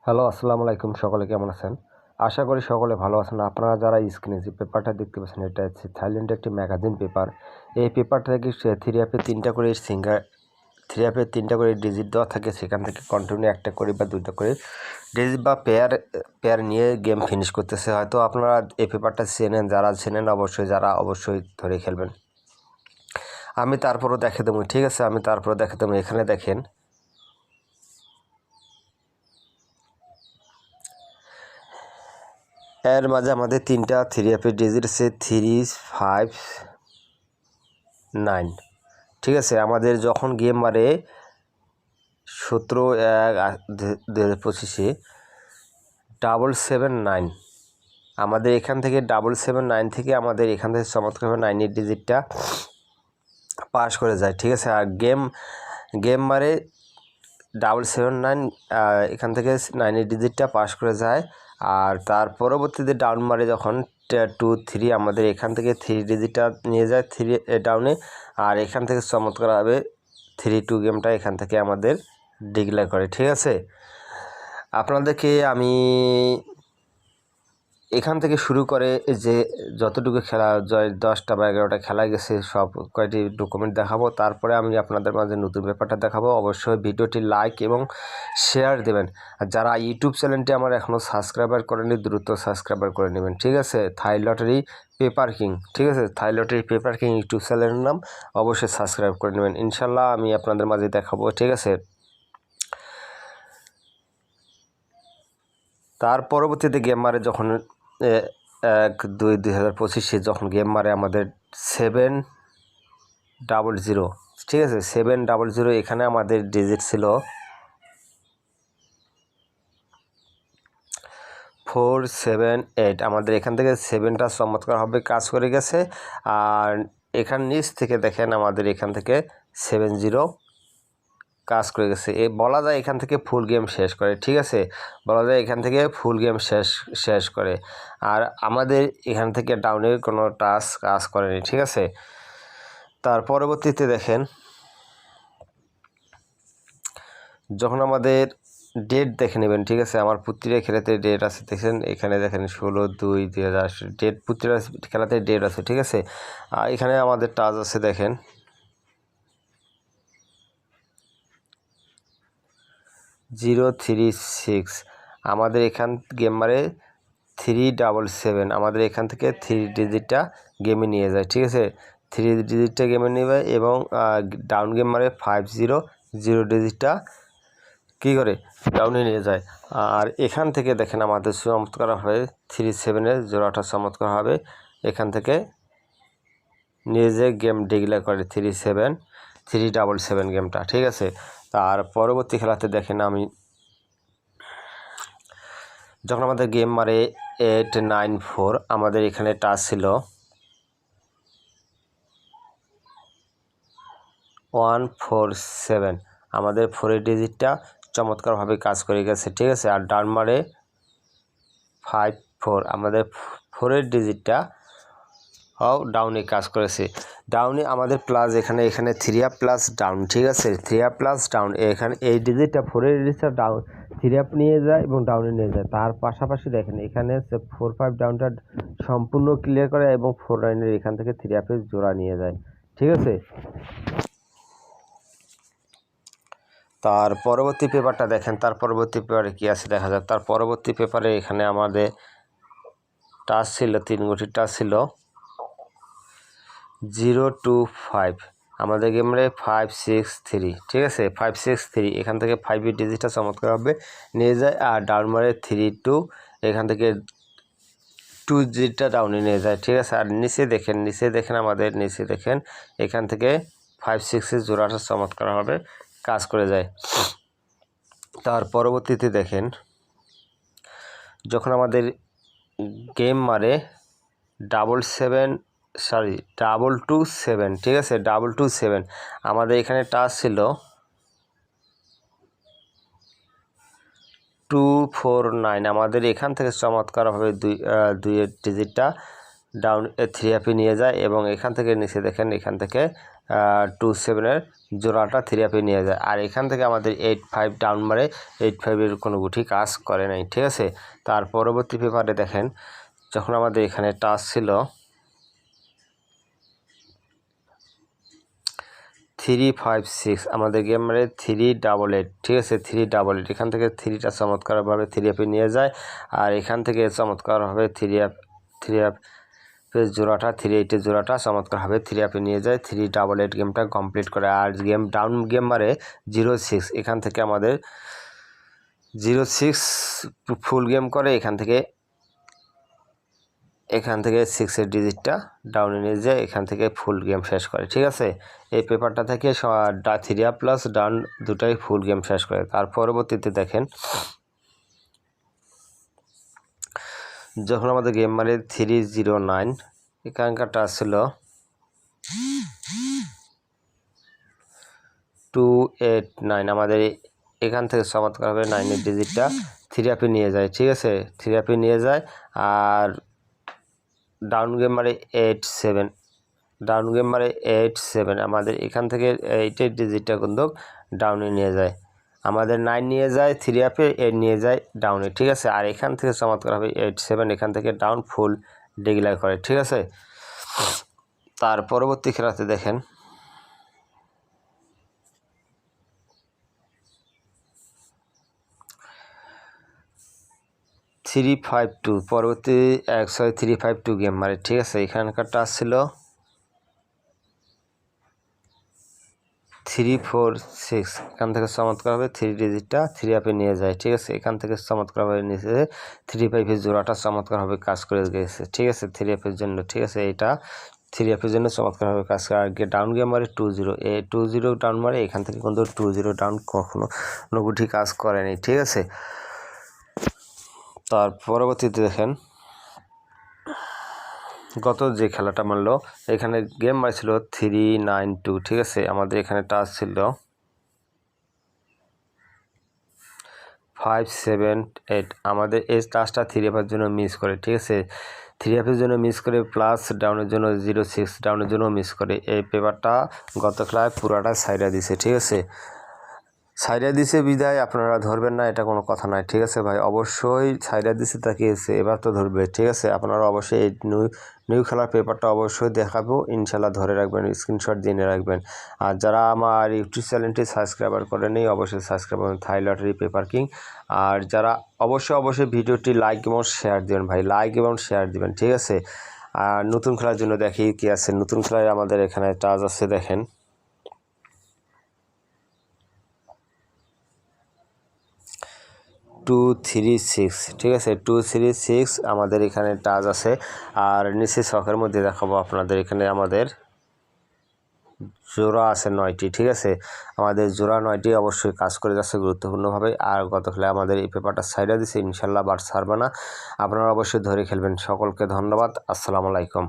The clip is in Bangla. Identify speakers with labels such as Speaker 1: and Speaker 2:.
Speaker 1: হ্যালো, আসসালামু আলাইকুম। সকলে কেমন আছেন? আশা করি সকলে ভালো আছেন। আপনারা যারা স্ক্রিনে যে পেপারটা দেখতে পাচ্ছেন, এটা হচ্ছে থাইল্যান্ডের একটি ম্যাগাজিন পেপার। এই পেপারটা থেকে থ্রি অ্যাপে তিনটা করে ডিজিট দেওয়া থাকে। সেখান থেকে কন্টিনিউ একটা করে বা দুইটা করে ডিজিট বা পেয়ার নিয়ে গেম ফিনিশ করতেছে। হয়তো আপনারা এই পেপারটা চেনেন, যারা অবশ্যই ধরে খেলবেন। আমি তারপরও দেখে দেবো, ঠিক আছে? এখানে দেখেন, এর মাঝে আমাদের তিনটা থ্রি অ্যাপের ডিজিট আছে 359। ঠিক আছে, আমাদের যখন গেম মারে 17/1/2025 779, আমাদের এখান থেকে 779 থেকে আমাদের এখান থেকে চমৎকারভাবে 9 ডিজিটটা পাস করে যায়। ঠিক আছে, আর গেম মারে 779, এখান থেকে 9 ডিজিটটা পাস করে যায়। আর তার পরবর্তীতে ডাউন মারে যখন 2 3, আমাদের এখান থেকে 3 ডিজিটটা নিয়ে যায় 3 ডাউনে। আর এখান থেকে চমৎকারভাবে 3-2 গেমটা এখান থেকে আমাদের ডিক্লেয়ার করে। ঠিক আছে, আপনাদেরকে আমি এখান থেকে শুরু করে যে যতটুকু খেলা 10টা বা 11টা খেলা গেছে সব কয়টি ডকুমেন্ট দেখাবো। তারপরে আমি আপনাদের মাঝে নতুন ব্যাপারটা দেখাবো। অবশ্যই ভিডিওটি লাইক এবং শেয়ার দেবেন। আর যারা ইউটিউব চ্যানেলটি আমার এখনও সাবস্ক্রাইবার করেনি, দ্রুত সাবস্ক্রাইবার করে নেবেন। ঠিক আছে, থাই লটারি পেপার কিং, ঠিক আছে, থাই লটারি পেপার কিং ইউটিউব চ্যানেলের নাম, অবশ্যই সাবস্ক্রাইব করে নেবেন। ইনশাল্লাহ আমি আপনাদের মাঝে দেখাবো। ঠিক আছে, তার পরবর্তীতে গেম মারে যখন 1-2-2025 যখন গেম মারে আমাদের 700, ঠিক আছে, 700 এখানে আমাদের ডিজিট ছিল 478। আমাদের এখান থেকে 7টা চমৎকারভাবে কাজ করে গেছে। আর এখান নিচ থেকে দেখেন আমাদের এখান থেকে 70 কাজ করে গেছে। বলা যায় এখান থেকে ফুল গেম শেষ করে। ঠিক আছে, বলা যায় এখান থেকে ফুল গেম শেষ করে। আর আমাদের এখান থেকে ডাউনের কোনো টাস্ক কাজ করেনি। ঠিক আছে, তার পরবর্তীতে দেখেন যখন আমাদের ডেট দেখে নেবেন। ঠিক আছে, আমার প্রতিটা খেলাতে ডেট আছে, দেখেন এখানে দেখেন 16/2/2000 ডেট, প্রতিটা খেলাতে ডেট আছে। ঠিক আছে, এখানে আমাদের টাচ আছে, দেখেন 036। আমাদের এখান গেম মারে 377, আমাদের এখান থেকে 3 ডিজিটটা গেমে নিয়ে যায়। ঠিক আছে, 3 ডিজিটটা গেমে নেবে এবং ডাউন গেম মারে 500 ডিজিটটা কী করে ডাউনে নিয়ে যায়। আর এখান থেকে দেখেন আমাদের চমৎকার হবে 37-এর জোড়াটা চমৎকার হবে এখান থেকে নিয়ে যে গেম ডিক্লেয়ার করে 377 গেমটা। ঠিক আছে, তার পরবর্তী খেলাতে দেখেন আমি যখন আমাদের গেম মারে 894, আমাদের এখানে টাচ ছিল 147, আমাদের 4 ডিজিটটা চমৎকারভাবে কাজ করে গেছে। ঠিক আছে, আর ডাউন মারে 54, আমাদের 4 ডিজিটটা ডাউনে কাজ করেছে। ডাউনে আমাদের প্লাস এখানে 3 প্লাস ডাউন। ঠিক আছে, 3 প্লাস ডাউন, এখানে এই ডিজিটটা 4 ডিজিটটা ডাউন 3 নিয়ে যায় এবং ডাউনে নিয়ে যায়। তার পাশাপাশি দেখেন এখানে 4-5 ডাউনটা সম্পূর্ণ ক্লিয়ার করে এবং 4-9-এর এখান থেকে 3 জোড়া নিয়ে যায়। ঠিক আছে, তার পরবর্তী পেপারটা দেখেন, তার পরবর্তী পেপারে কী আছে দেখা যাক। তার পরবর্তী পেপারে এখানে আমাদের টাচ ছিল 3 গুটির টাচ ছিল 025, আমাদের গেমে 563। ঠিক আছে, 563 এখান থেকে 5 ডিজিটটা চমৎকারভাবে নিয়ে যায়। আর ডাউন মারে 32, এখান থেকে 2 ডিজিটটা ডাউনে নিয়ে যায়। ঠিক আছে, আর নিচে দেখেন আমাদের নিচে দেখেন এখান থেকে 5-6-এর জোড়াটা চমৎকারভাবে কাজ করে যায়। তার পরবর্তীতে দেখেন যখন আমাদের গেম মারে 227, ঠিক আছে, 227, আমাদের এখানে টাচ ছিল 249, আমাদের এখান থেকে চমৎকারভাবে দুইয়ের ডিজিটটা ডাউন 3 নিয়ে যায় এবং এখান থেকে নিচে দেখেন এখান থেকে 27-এর জোড়াটা 3 আপে নিয়ে যায়। আর এখান থেকে আমাদের 8-5 ডাউন মারে 8-5-এর কোনো গুটি কাজ করে নাই, ঠিক আছে। তার পরবর্তী পেপারে দেখেন, যখন আমাদের এখানে টাচ ছিল 3-5-6, আমাদের গেম মারে 3-8-8, ঠিক আছে। 3-8-8 এখান থেকে 3টা চমৎকারভাবে 3 আপে নিয়ে যায়। আর এখান থেকে চমৎকারভাবে 3 আপ জোড়াটা 3-8-এর জোড়াটা চমৎকারভাবে 3 আপে নিয়ে যায়। 3-8-8 গেমটা কমপ্লিট করে। আর ডাউন গেম মারে 0-6, এখান থেকে আমাদের 0-6 ফুল গেম করে। এখান থেকে 6-এর ডিজিটটা ডাউনে নিয়ে যায়, এখান থেকে ফুল গেম শেষ করে, ঠিক আছে। এই পেপারটা থেকে 3 আপ প্লাস ডাউন দুটাই ফুল গেম শেষ করে। তার পরবর্তীতে দেখেন, যখন আমাদের গেম মারে 3-0-9, এখানকার টাচ ছিল 2-8-9, আমাদের এখান থেকে চমৎকারভাবে 9-এর ডিজিটটা 3 আপে নিয়ে যায়, ঠিক আছে। 3 আপে নিয়ে যায়। আর ডাউন গেম মারে 8-7, আমাদের এখান থেকে 8-এর ডিজিটটা কিন্তু ডাউনে নিয়ে যায়। আমাদের 9 নিয়ে যায় 3 আপে, 8 নিয়ে যায় ডাউনে, ঠিক আছে। আর এখান থেকে চমৎকারভাবে 8-7 এখান থেকে ডাউন ফুল ডিক্লেয়ার করে, ঠিক আছে। তার পরবর্তী খেলাতে দেখেন, পরবর্তী 3-5-2 গেম মারে, ঠিক আছে। এখানকার টাচ ছিল 3-4-6, এখান থেকে চমৎকারভাবে 3 ডিজিটটা 3 আপে নিয়ে যায়, ঠিক আছে। এখান থেকে চমৎকারভাবে নিচে 3-5-এর জোড়াটা চমৎকারভাবে কাজ করে গেছে, ঠিক আছে, 3 আপের জন্য, ঠিক আছে। এটা 3 আপের জন্য চমৎকারভাবে কাজ করে। আর ডাউন গেম মারে 2-0, 2-0 ডাউন মারে, এখান থেকে কিন্তু 2-0 ডাউন কখনো গুটি কাজ করেনি, ঠিক আছে। তার পরবর্তীতে দেখেন, গত যে খেলাটা মারলো, এখানে গেম মারছিল 3-9-2, ঠিক আছে। আমাদের এখানে টাচ ছিল 5-7-8, আমাদের এই টাচটা 3 আপের জন্য মিস করে, ঠিক আছে। 3 আপের জন্য মিস করে, প্লাস ডাউনের জন্য 0-6 ডাউনের জন্য মিস করে। এই পেপারটা গত খেলায় পুরাটা সাইডা দিছে, ঠিক আছে। সাইডা দিছে বিদায় আপনারা ধরবেন না, এটা কোনো কথা নয়, ঠিক আছে ভাই। অবশ্যই সাইডা দিছে তাকিয়েছে, এবার তো ধরবে, ঠিক আছে। আপনারা অবশ্যই এই নিউ খেলার পেপারটা অবশ্যই দেখাবো, ইনশাল্লাহ ধরে রাখবেন, স্ক্রিনশট দিয়ে রাখবেন। আর যারা আমার ইউটিউব চ্যানেলটি সাবস্ক্রাইবার করেনি, অবশ্যই সাবস্ক্রাইব করবেন, থাই লটারি পেপার কিং। আর যারা অবশ্যই ভিডিওটি লাইক এবং শেয়ার দিবেন ভাই, লাইক এবং শেয়ার দিবেন, ঠিক আছে। আর নতুন খেলার জন্য দেখি কি আছে। নতুন খেলায় আমাদের এখানে টাচ আছে, দেখেন 2-3-6, ঠিক আছে। 2-3-6 আমাদের এখানে টাচ আছে। আর নিচে ছকের মধ্যে দেখাবো আপনাদের, এখানে আমাদের জোড়া আছে 9টি, ঠিক আছে। আমাদের জোড়া 9টি অবশ্যই কাজ করে যাচ্ছে গুরুত্বপূর্ণভাবে। আর গত খেলায় আমাদের এই পেপারটা সাইডা দিছে, ইনশাল্লাহ বার ছাড়বে না, আপনারা অবশ্যই ধরে খেলবেন। সকলকে ধন্যবাদ, আসসালামু আলাইকুম।